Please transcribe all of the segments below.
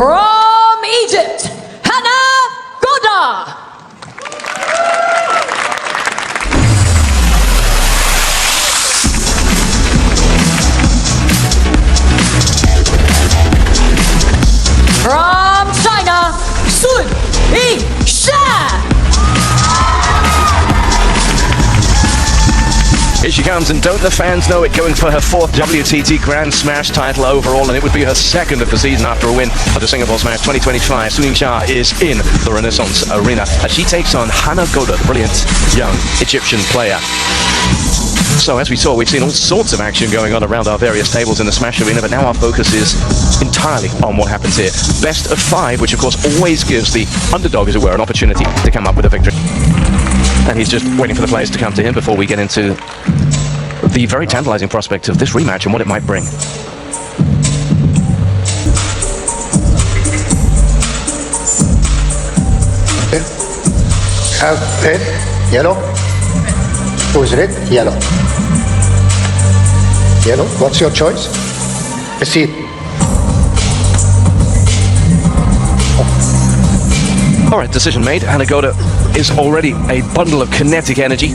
From Egypt, HANA, GODA. From China, YINGSHA. Here she comes, and don't the fans know it, going for her 4th WTT Grand Smash title overall, and it would be her 2nd of the season after a win at the Singapore Smash 2025. YINGSHA is in the Renaissance Arena as she takes on HANA GODA, the brilliant young Egyptian player. So as we saw, we've seen all sorts of action going on around our various tables in the Smash Arena, but now our focus is entirely on what happens here. Best of 5, which of course always gives the underdog, as it were, an opportunity to come up with a victory. And he's just waiting for the players to come to him before we get into the very tantalizing prospect of this rematch and what it might bring. Red, yellow. Who is red? Yellow. Yellow. What's your choice? A seat. All right, decision made. HANA GODA is already a bundle of kinetic energy.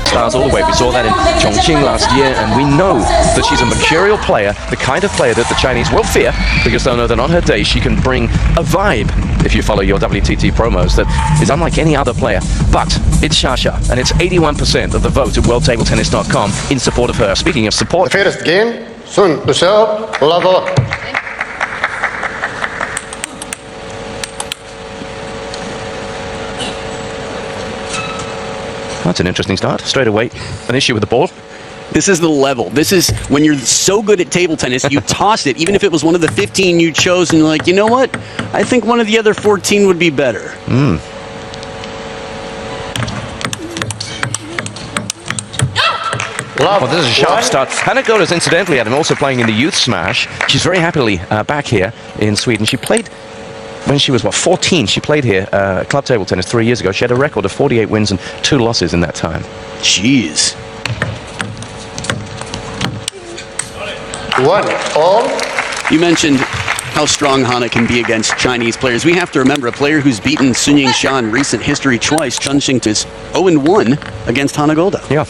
Stars all the way. We saw that in CHUQIN last year, and we know that she's a mercurial player, the kind of player that the Chinese will fear, because they'll know that on her day she can bring a vibe, if you follow your WTT promos, that is unlike any other player. But it's SHATOU, and it's 81% of the vote at worldtabletennis.com in support of her. Speaking of support, The first game, soon to serve, level. that's an interesting start. Straight away, an issue with the ball. This is the level. This is when you're so good at table tennis, you toss it, even if it was one of the 15 you chose, and you're like, you know what? I think one of the other 14 would be better. Well, this is a sharp start. HANA GODA is incidentally, Adam, also playing in the Youth Smash. She's very happily back here in Sweden. She played when she was, 14? She played here, club table tennis 3 years ago. She had a record of 48 wins and 2 losses in that time. Jeez. 1-all. You mentioned how strong HANA can be against Chinese players. We have to remember a player who's beaten YINGSHA in recent history twice. Chun Xing is 0-1 against HANA GODA. Yeah.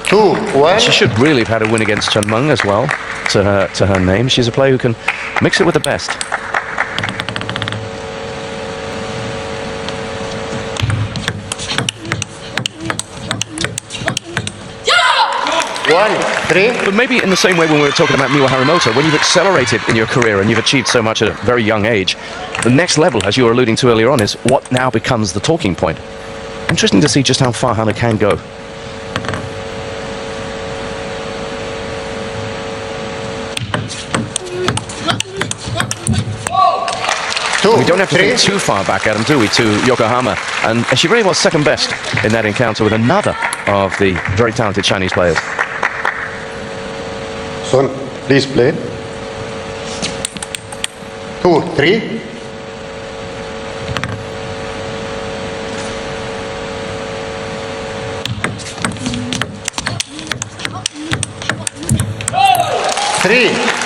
2-1. She should really have had a win against Chen Meng as well, to her name. She's a player who can mix it with the best. But maybe in the same way when we were talking about Miwa Harimoto, when you've accelerated in your career and you've achieved so much at a very young age, the next level, as you were alluding to earlier on, is what now becomes the talking point. Interesting to see just how far HANA can go. We don't have to think too far back, Adam, do we, to Yokohama. And she really was second best in that encounter with another of the very talented Chinese players. Son, please play. 2-3.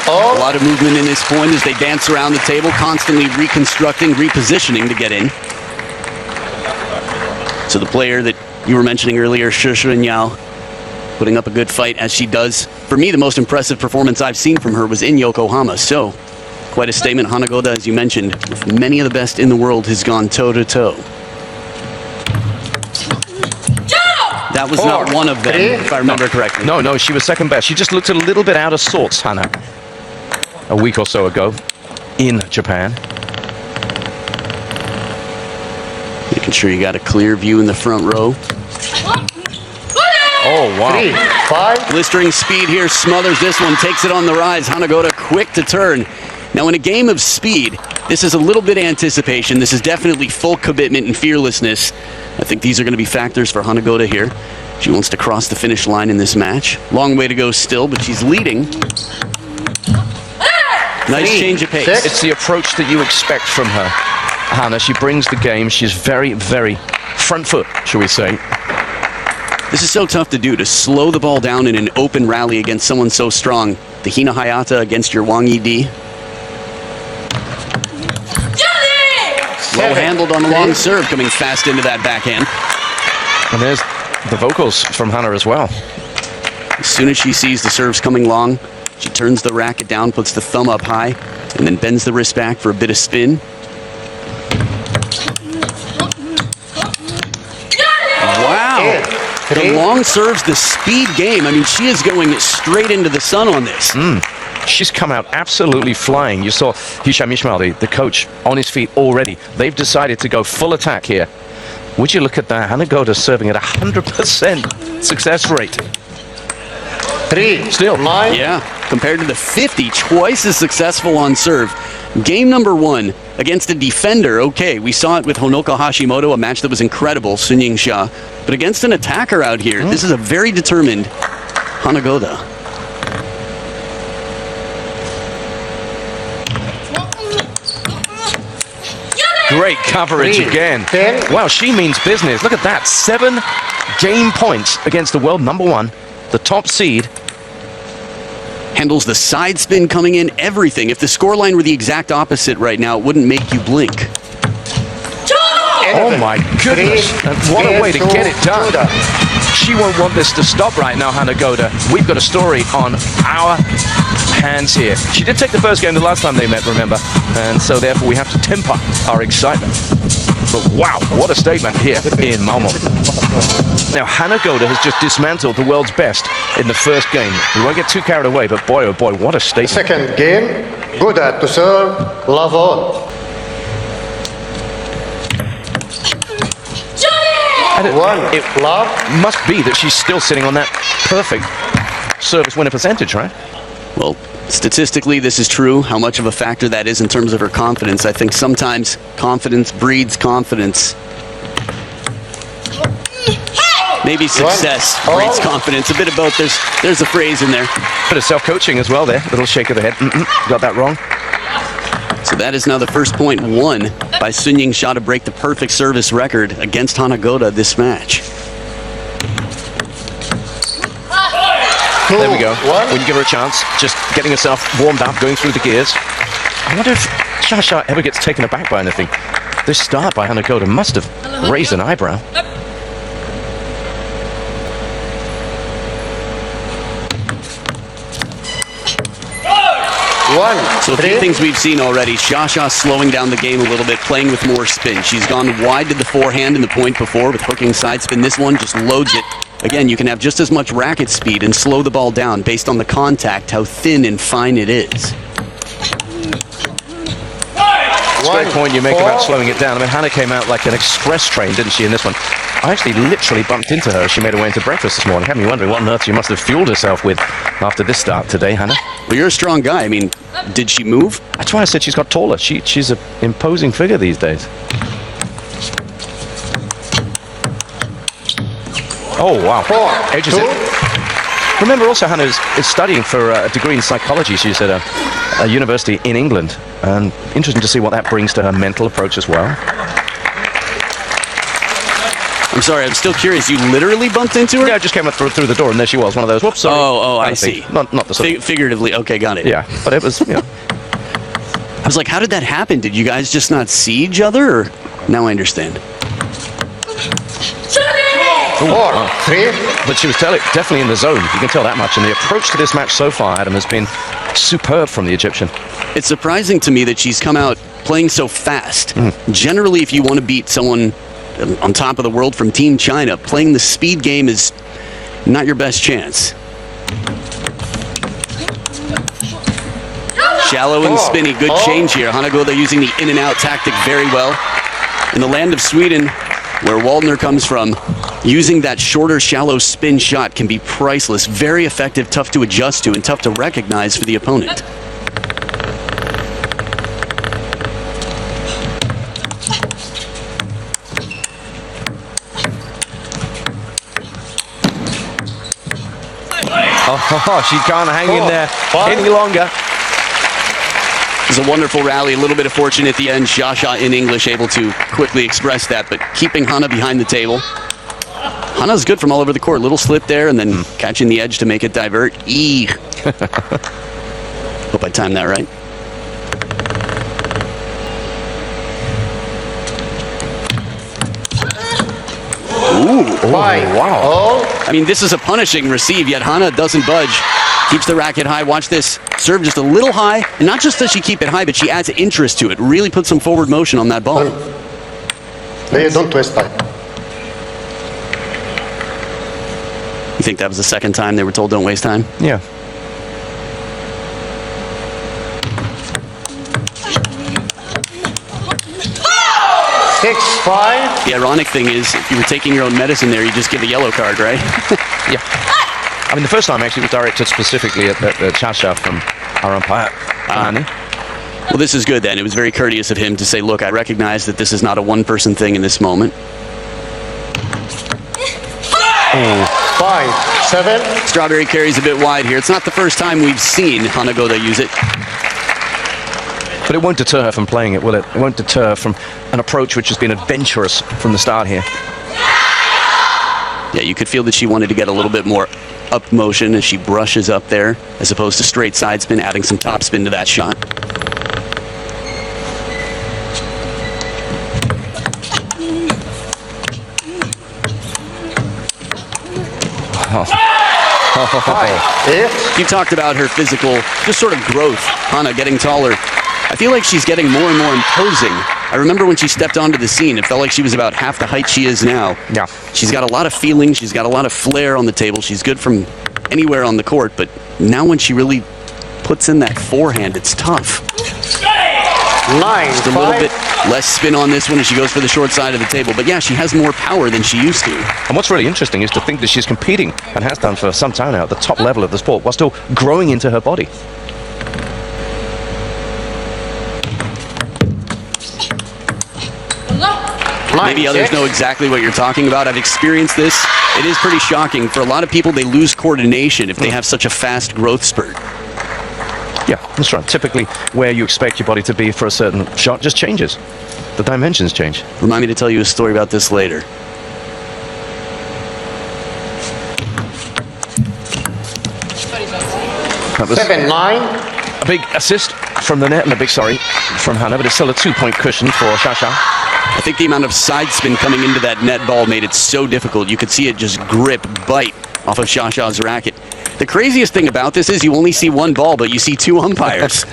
A lot of movement in this point as they dance around the table, constantly reconstructing, repositioning to get in. So the player that you were mentioning earlier, Shi Yao, putting up a good fight as she does. For me, the most impressive performance I've seen from her was in Yokohama. So quite a statement. HANA GODA, as you mentioned, with many of the best in the world, has gone toe-to-toe. That was not one of them, if I remember correctly. No, she was second best. She just looked a little bit out of sorts, HANA. a week or so ago in Japan. Making sure you got a clear view in the front row. Oh, wow. 3, 5. Blistering speed here, smothers this one, takes it on the rise. HANA GODA quick to turn. Now in a game of speed, this is a little bit of anticipation. This is definitely full commitment and fearlessness. I think these are going to be factors for HANA GODA here. She wants to cross the finish line in this match. Long way to go still, but she's leading. Nice change of pace. It's the approach that you expect from her, Hannah. She brings the game. She's very, very front foot, shall we say. This is so tough to do, to slow the ball down in an open rally against someone so strong. The Hina Hayata against your Wang ED. Well handled on the long serve, coming fast into that backhand. And there's the vocals from Hannah as well. As soon as she sees the serves coming long, she turns the racket down, puts the thumb up high, and then bends the wrist back for a bit of spin. Wow. The long serves, the speed game. I mean, she is going straight into the sun on this. She's come out absolutely flying. You saw Hisham Ishmael, the coach, on his feet already. They've decided to go full attack here. Would you look at that? HANA GODA serving at 100% success rate. 3, Still. 9. Yeah, compared to the 50, twice as successful on serve. Game number 1 against a defender. Okay, we saw it with Honoka Hashimoto, a match that was incredible, YINGSHA. But against an attacker out here, this is a very determined HANA GODA. Great coverage again. 10. Wow, she means business. Look at that. 7 game points against the world number 1, the top seed. Handles the side spin coming in, everything. If the scoreline were the exact opposite right now, it wouldn't make you blink. Oh my goodness. And what a way to get it done. She won't want this to stop right now, HANA GODA. We've got a story on our hands here. She did take the first game the last time they met, remember? And so therefore we have to temper our excitement. But wow, what a statement here in Malmo. Now, HANA GODA has just dismantled the world's best in the first game. We won't get too carried away, but boy, oh boy, what a statement. Second game, GODA to serve, love on. And it love. must be that she's still sitting on that perfect service winner percentage, right? Well, statistically, this is true. How much of a factor that is in terms of her confidence. I think sometimes confidence breeds confidence. Maybe success breeds confidence. A bit of both. There's a phrase in there. Bit of self-coaching as well there. Little shake of the head. Got that wrong. So that is now the first point won by YINGSHA to break the perfect service record against HANA GODA this match. There we go. When you give her a chance, just getting herself warmed up, going through the gears. I wonder if SHATOU ever gets taken aback by anything. This start by HANA GODA must have raised an eyebrow. So a few things we've seen already. SHATOU slowing down the game a little bit, playing with more spin. She's gone wide to the forehand in the point before with hooking side spin. This one just loads it. Again, you can have just as much racket speed and slow the ball down based on the contact, how thin and fine it is. Great point you make about slowing it down. I mean, Hannah came out like an express train, didn't she, in this one? I actually literally bumped into her as she made her way into breakfast this morning. Had me wondering what on earth she must have fueled herself with after this start today, Hannah. Well, you're a strong guy. I mean, did she move? That's why I said she's got taller. She's an imposing figure these days. Oh, wow. Edges it. Remember also, Hannah is studying for a degree in psychology. She's at a university in England. And interesting to see what that brings to her mental approach as well. I'm sorry, I'm still curious. You literally bumped into her? Yeah, I just came up through the door, and there she was. One of those. Whoops, sorry. Oh, I see. Not the sort of, figuratively. Okay, got it. yeah, but it was, you know. I was like, how did that happen? Did you guys just not see each other? Or? Now I understand. 4, 3. But she was definitely in the zone. You can tell that much. And the approach to this match so far, Adam, has been superb from the Egyptian. It's surprising to me that she's come out playing so fast. Generally, if you want to beat someone on top of the world from Team China, playing the speed game is not your best chance. Shallow and spinny, good change here. HANA GODA using the in and out tactic very well. In the land of Sweden, where Waldner comes from, using that shorter, shallow spin shot can be priceless. Very effective, tough to adjust to, and tough to recognize for the opponent. Oh, she can't hang in there any longer. It was a wonderful rally, a little bit of fortune at the end. Shasha in English able to quickly express that, but keeping Hana behind the table. Hana's good from all over the court. Little slip there and then catching the edge to make it divert. Hope I timed that right. Ooh, wow. I mean, this is a punishing receive, yet Hana doesn't budge. Keeps the racket high. Watch this. Serve just a little high. And not just does she keep it high, but she adds interest to it. Really puts some forward motion on that ball. Don't waste time. You think that was the second time they were told don't waste time? Yeah. Five. The ironic thing is, if you were taking your own medicine there, you just give a yellow card, right? Yeah. I mean, the first time actually was directed specifically at Shasha from our umpire. Well, this is good then. It was very courteous of him to say, look, I recognize that this is not a one-person thing in this moment. 5, 7. Strawberry carries a bit wide here. It's not the first time we've seen HANA GODA use it. But it won't deter her from playing it, will it? It won't deter her from an approach which has been adventurous from the start here. Yeah, you could feel that she wanted to get a little bit more up motion as she brushes up there, as opposed to straight side spin, adding some top spin to that shot. You talked about her physical, just sort of growth, Hana getting taller. I feel like she's getting more and more imposing. I remember when she stepped onto the scene, it felt like she was about half the height she is now. Yeah. She's got a lot of feeling, she's got a lot of flair on the table, she's good from anywhere on the court, but now when she really puts in that forehand, it's tough. 9, Just a little bit less spin on this one as she goes for the short side of the table, but yeah, she has more power than she used to. And what's really interesting is to think that she's competing, and has done for some time now, at the top level of the sport, while still growing into her body. Maybe others know exactly what you're talking about. I've experienced this. It is pretty shocking. For a lot of people, they lose coordination if they have such a fast growth spurt. Yeah, that's right. Typically, where you expect your body to be for a certain shot just changes. The dimensions change. Remind me to tell you a story about this later. That was 7, 9. a big assist from the net and a big sorry from Hana, but it's still a 2-point cushion for Shasha. I think the amount of side spin coming into that net ball made it so difficult. You could see it just grip, bite off of Shasha's racket. The craziest thing about this is you only see one ball, but you see two umpires.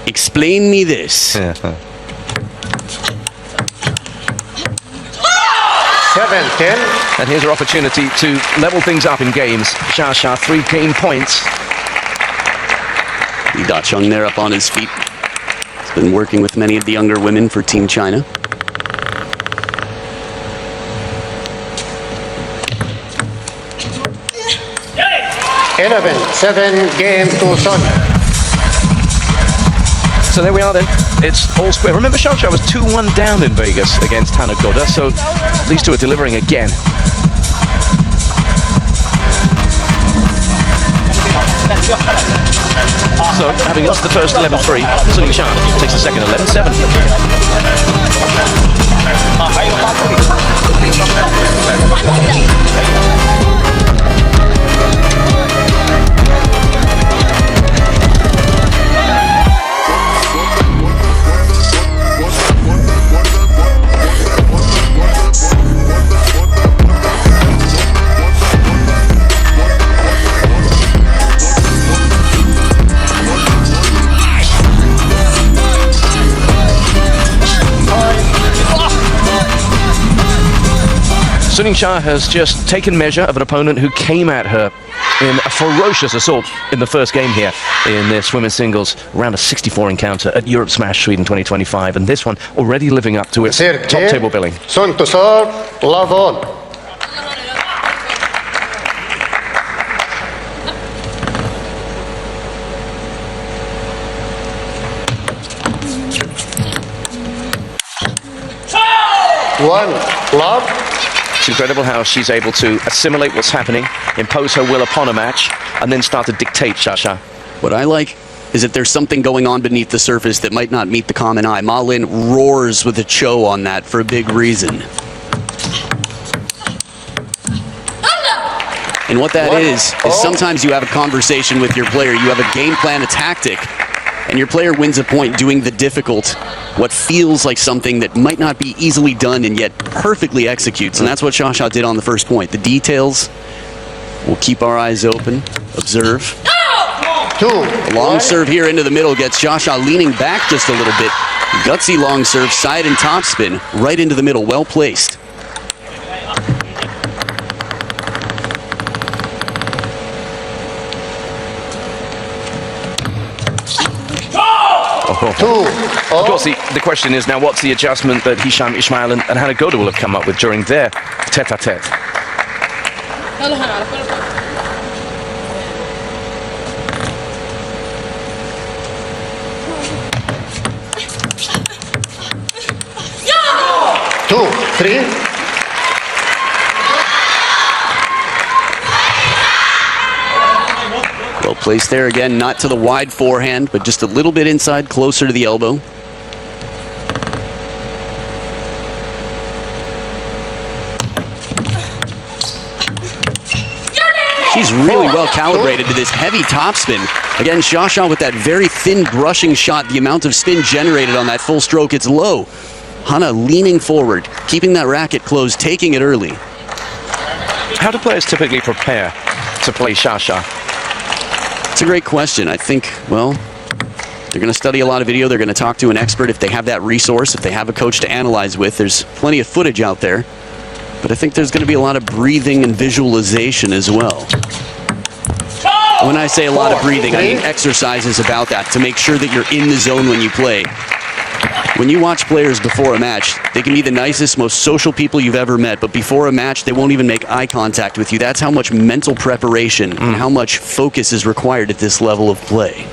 Explain me this. 7, 10. And here's her opportunity to level things up in games. Shasha, 3 game points. Li Da-chung there up on his feet. He's been working with many of the younger women for Team China. Eleven, 7 game to Son. So there we are then. It's all square. Remember, Shasha was 2-1 down in Vegas against HANA GODA, so these two are delivering again. So, having lost the first 11-3, YINGSHA takes the second 11-7. YINGSHA has just taken measure of an opponent who came at her in a ferocious assault in the first game here in this women's singles round of 64 encounter at Europe Smash Sweden 2025, and this one already living up to its top table billing. Son to serve, love on. One, love. It's incredible how she's able to assimilate what's happening, impose her will upon a match, and then start to dictate Xia. What I like is that there's something going on beneath the surface that might not meet the common eye. Ma Lin roars with a cho on that for a big reason. And what that is sometimes you have a conversation with your player, you have a game plan, a tactic, and your player wins a point doing the difficult, what feels like something that might not be easily done and yet perfectly executes. And that's what Xia did on the first point. The details, we'll keep our eyes open, observe. Long serve here into the middle gets Xia leaning back just a little bit. Gutsy long serve, side and top spin, right into the middle, well placed. Of course, the question is now, what's the adjustment that Hisham Ismail and HANA GODA will have come up with during their tete-a-tete? Two, three. Well placed there again, not to the wide forehand, but just a little bit inside, closer to the elbow. She's really well calibrated to this heavy topspin. Again, Xia with that very thin brushing shot, the amount of spin generated on that full stroke, it's low. HANA leaning forward, keeping that racket closed, taking it early. How do players typically prepare to play Xia? It's a great question. I think, well, they're going to study a lot of video. They're going to talk to an expert if they have that resource, if they have a coach to analyze with. There's plenty of footage out there. But I think there's going to be a lot of breathing and visualization as well. When I say a lot of breathing, I mean exercises about that to make sure that you're in the zone when you play. When you watch players before a match, they can be the nicest, most social people you've ever met, but before a match, they won't even make eye contact with you. That's how much mental preparation and how much focus is required at this level of play.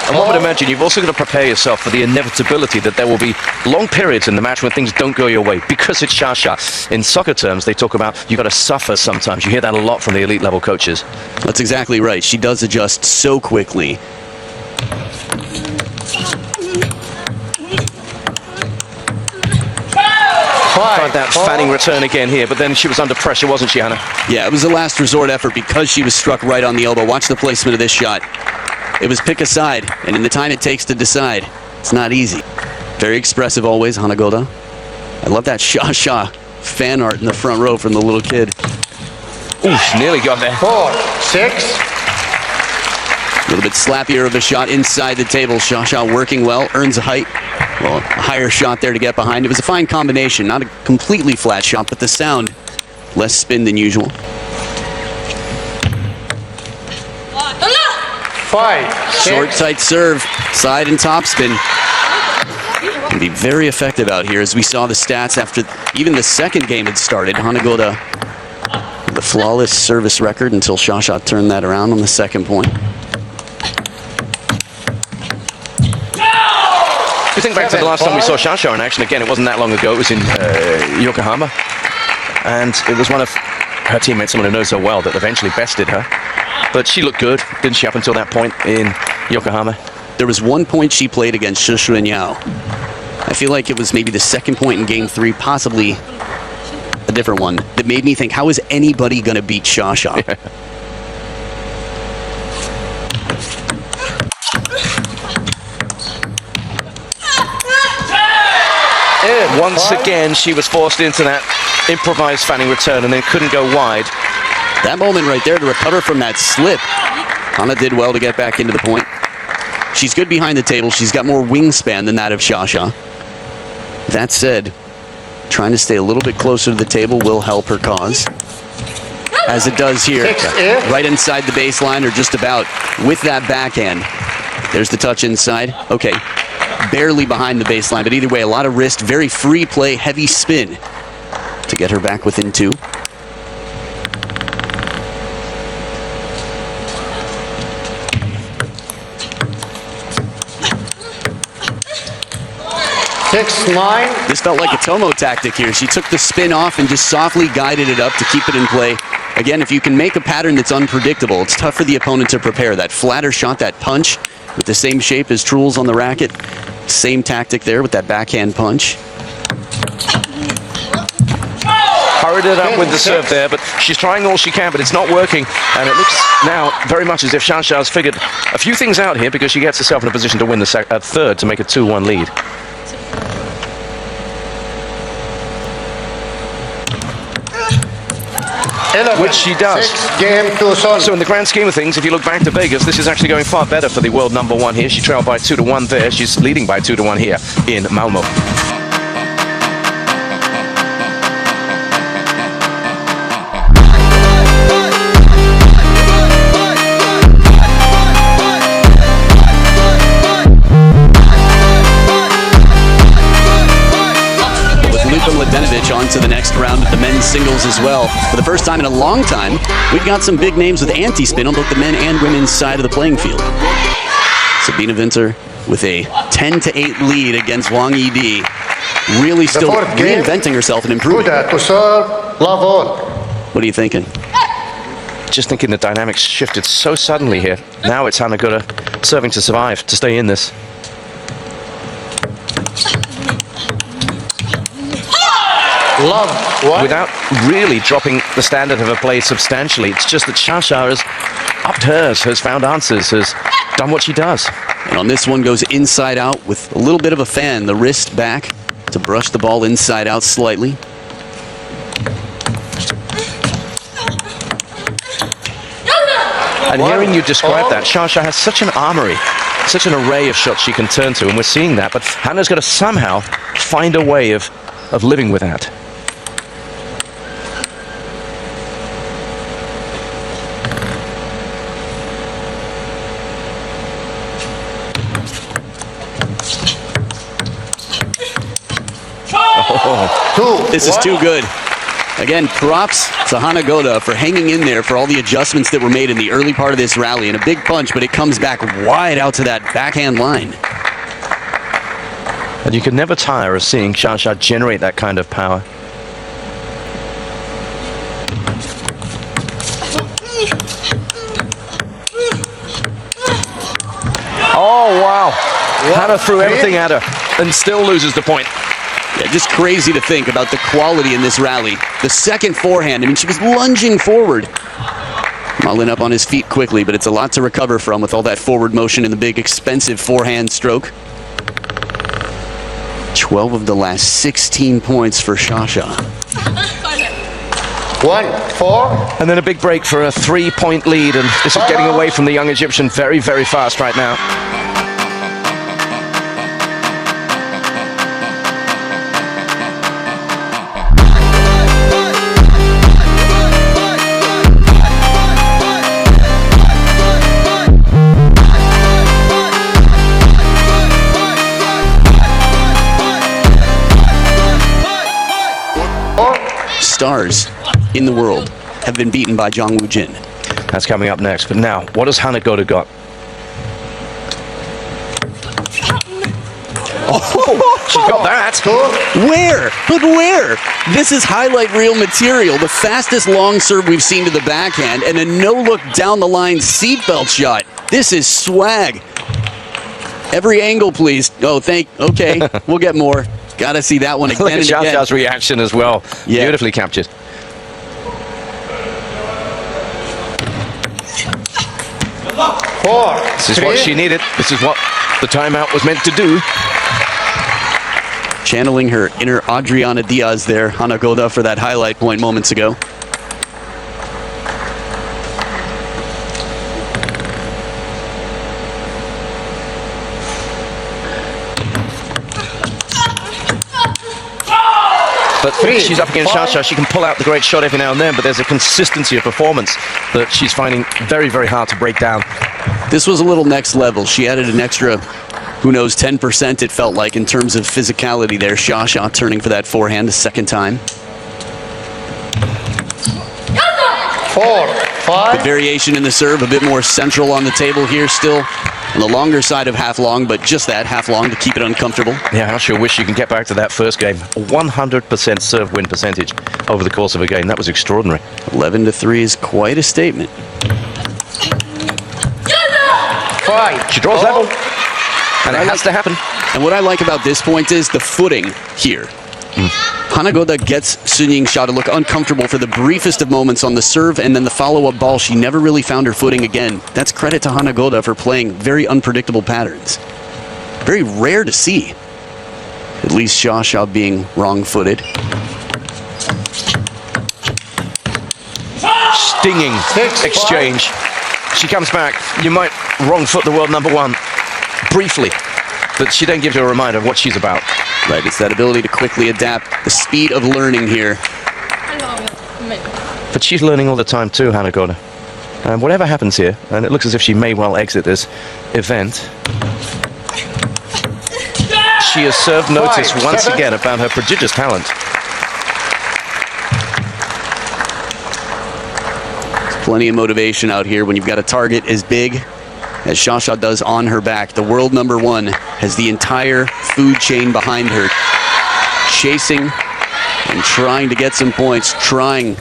And one would imagine you've also got to prepare yourself for the inevitability that there will be long periods in the match when things don't go your way, because it's Xia. In soccer terms, they talk about you've got to suffer sometimes. You hear that a lot from the elite level coaches. That's exactly right. She does adjust so quickly. Tried that fanning return again here, but then she was under pressure, wasn't she, Hannah? Yeah, it was a last resort effort because she was struck right on the elbow. Watch the placement of this shot. It was pick a side, and in the time it takes to decide, it's not easy. Very expressive always, HANA GODA. I love that Xia fan art in the front row from the little kid. Oof, nearly got there. 4, 6. A little bit slappier of a shot inside the table. Xia working well, earns a height. Well, a higher shot there to get behind. It was a fine combination. Not a completely flat shot, but the sound, less spin than usual. 5, 6. Short, tight serve, side and top spin. Can be very effective out here, as we saw the stats after even the second game had started. HANA GODA, the flawless service record until Xia turned that around on the second point. If you think back to the last time we saw Xia in action, again, it wasn't that long ago. It was in Yokohama. And it was one of her teammates, someone who knows her well, that eventually bested her. But she looked good, didn't she, up until that point in Yokohama? There was one point she played against CHUQIN. I feel like it was maybe the second point in game 3, possibly a different one, that made me think, how is anybody going to beat Xia? Once again, she was forced into that improvised fanning return and then couldn't go wide. That moment right there to recover from that slip. HANA did well to get back into the point. She's good behind the table. She's got more wingspan than that of Xia. That said, Trying to stay a little bit closer to the table will help her cause. As it does here. Right inside the baseline, or just about, with that backhand. There's the touch inside. Okay, barely behind the baseline, but either way, a lot of wrist, very free play, heavy spin to get her back within 2. This felt like a Tomo tactic here. She took the spin off and just softly guided it up to keep it in play. Again, if you can make a pattern that's unpredictable, it's tough for the opponent to prepare. That flatter shot, that punch, with the same shape as Truls on the racket. Same tactic there with that backhand punch. Hurried it up with the serve there, but she's trying all she can, but it's not working. And it looks now very much as if SHATOU's figured a few things out here, because she gets herself in a position to win the third to make a 2-1 lead. Which she does. So in the grand scheme of things, if you look back to Vegas, this is actually going far better for the world #1 here. She trailed by 2-1 there. She's leading by 2-1 here in Malmo. On to the next round of the men's singles as well. For the first time in a long time, we've got some big names with anti-spin on both the men and women's side of the playing field. Sabina Winter with a 10-8 lead against Wang Yi. Really still reinventing herself and improving. What are you thinking? Just thinking the dynamics shifted so suddenly here. Now it's HANA GODA serving to survive, to stay in this. Without really dropping the standard of her play substantially. It's just that SHATOU has upped hers, has found answers, has done what she does. And on this one goes inside out with a little bit of a fan, the wrist back to brush the ball inside out slightly. And hearing you describe that, SHATOU has such an armory, such an array of shots she can turn to, and we're seeing that, but HANA's got to somehow find a way of living with that. This is too good. Again, props to HANA GODA for hanging in there for all the adjustments that were made in the early part of this rally. And a big punch, but it comes back wide out to that backhand line. And you can never tire of seeing SHATOU generate that kind of power. Oh, wow. HANA threw everything at her and still loses the point. Yeah, just crazy to think about the quality in this rally. The second forehand, I mean, she was lunging forward. Marlin up on his feet quickly, but it's a lot to recover from with all that forward motion and the big expensive forehand stroke. 12 of the last 16 points for SHATOU. 1-4. And then a big break for a 3-point lead, and this is getting away from the young Egyptian very, very fast right now. Stars in the world have been beaten by Jang Woo-jin. That's coming up next. But now, what has HANA GODA got? Oh, she got that. Where? But where? This is highlight reel material. The fastest long serve we've seen to the backhand and a no-look down the line seatbelt shot. This is swag. Every angle, please. Oh, okay, we'll get more. Got to see that one again and again. SHATOU's reaction as well. Yeah. Beautifully captured. This is what she needed. This is what the timeout was meant to do. Channeling her inner Adriana Diaz there, HANA GODA, for that highlight point moments ago. But she's up against Shasha. She can pull out the great shot every now and then, but there's a consistency of performance that she's finding very, very hard to break down. This was a little next level. She added an extra, who knows, 10% it felt like in terms of physicality there. Shasha turning for that forehand a second time. 4, 5. Good variation in the serve, a bit more central on the table here, still on the longer side of half long, but just that half long to keep it uncomfortable. Yeah, I sure wish you can get back to that first game. 100% serve win percentage over the course of a game. That was extraordinary. 11-3 is quite a statement. 5. She draws level, and it has to happen. And what I like about this point is the footing here. HANA GODA gets YINGSHA to look uncomfortable for the briefest of moments on the serve, and then the follow-up ball, she never really found her footing again. That's credit to HANA GODA for playing very unpredictable patterns. Very rare to see. At least Shasha being wrong-footed. Stinging exchange. She comes back. You might wrong foot the world number one briefly, but she then gives you a reminder of what she's about. Right, it's that ability to quickly adapt, the speed of learning here. But she's learning all the time too, HANA GODA. And whatever happens here, and it looks as if she may well exit this event, she has served notice once again about her prodigious talent. Plenty of motivation out here when you've got a target as big as Shasha does on her back. The world number one has the entire food chain behind her, chasing and trying to get some points, trying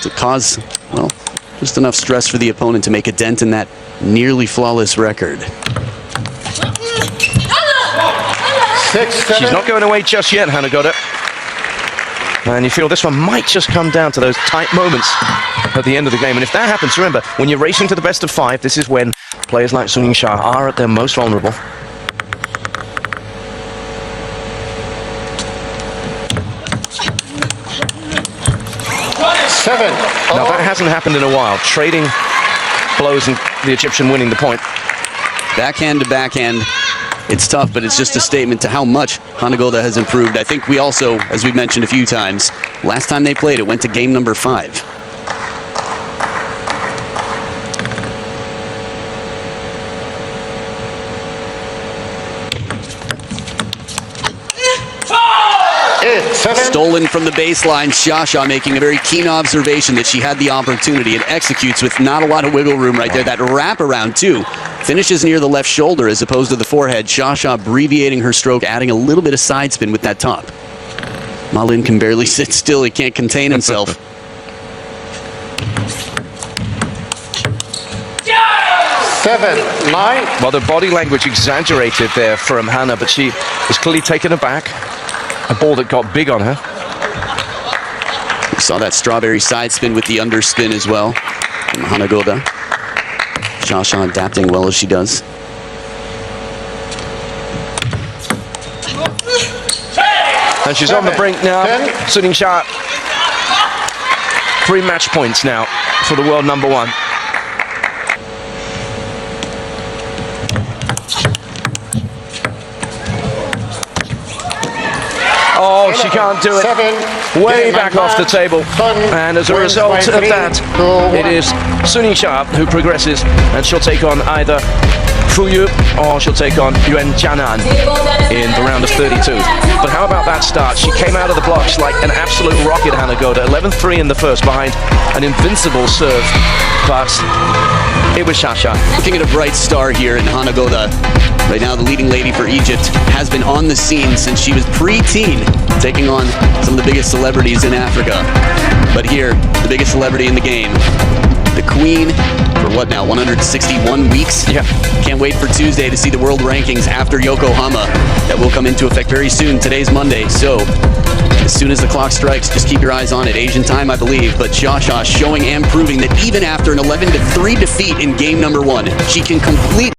to cause, well, just enough stress for the opponent to make a dent in that nearly flawless record. 6, 7. She's not going away just yet, HANA GODA. And you feel this one might just come down to those tight moments at the end of the game. And if that happens, remember, when you're racing to the best of 5, this is when players like YINGSHA are at their most vulnerable. Now that hasn't happened in a while. Trading blows and the Egyptian winning the point. Backhand to backhand. It's tough, but it's just a statement to how much HANA GODA has improved. I think we also, as we've mentioned a few times, last time they played, it went to game number 5. Stolen from the baseline, Shasha making a very keen observation that she had the opportunity and executes with not a lot of wiggle room right there. That wraparound, too, finishes near the left shoulder as opposed to the forehead. Shasha abbreviating her stroke, adding a little bit of side spin with that top. Malin can barely sit still. He can't contain himself. 7, 9. Well, the body language exaggerated there from Hannah, but she was clearly taken aback. A ball that got big on her. We saw that strawberry side spin with the underspin as well from HANA GODA. Shasha adapting well as she does. And she's on the brink now. YINGSHA. 3 match points now for the world number one. Oh, she can't do it. 7. Way back off the table. And as a result of that, it is YINGSHA who progresses, and she'll take on either Fuyu or she'll take on Yuan Jianan in the round of 32. But how about that start? She came out of the blocks like an absolute rocket, HANA GODA. 11-3 in the first behind an invincible serve. But it was Shasha. Looking at a bright star here in HANA GODA. Right now, the leading lady for Egypt has been on the scene since she was pre-teen, taking on some of the biggest celebrities in Africa. But here, the biggest celebrity in the game, the queen, for what now, 161 weeks? Yeah. Can't wait for Tuesday to see the world rankings after Yokohama. That will come into effect very soon. Today's Monday, so as soon as the clock strikes, just keep your eyes on it. Asian time, I believe, but Shasha showing and proving that even after an 11-3 defeat in game number 1, she can complete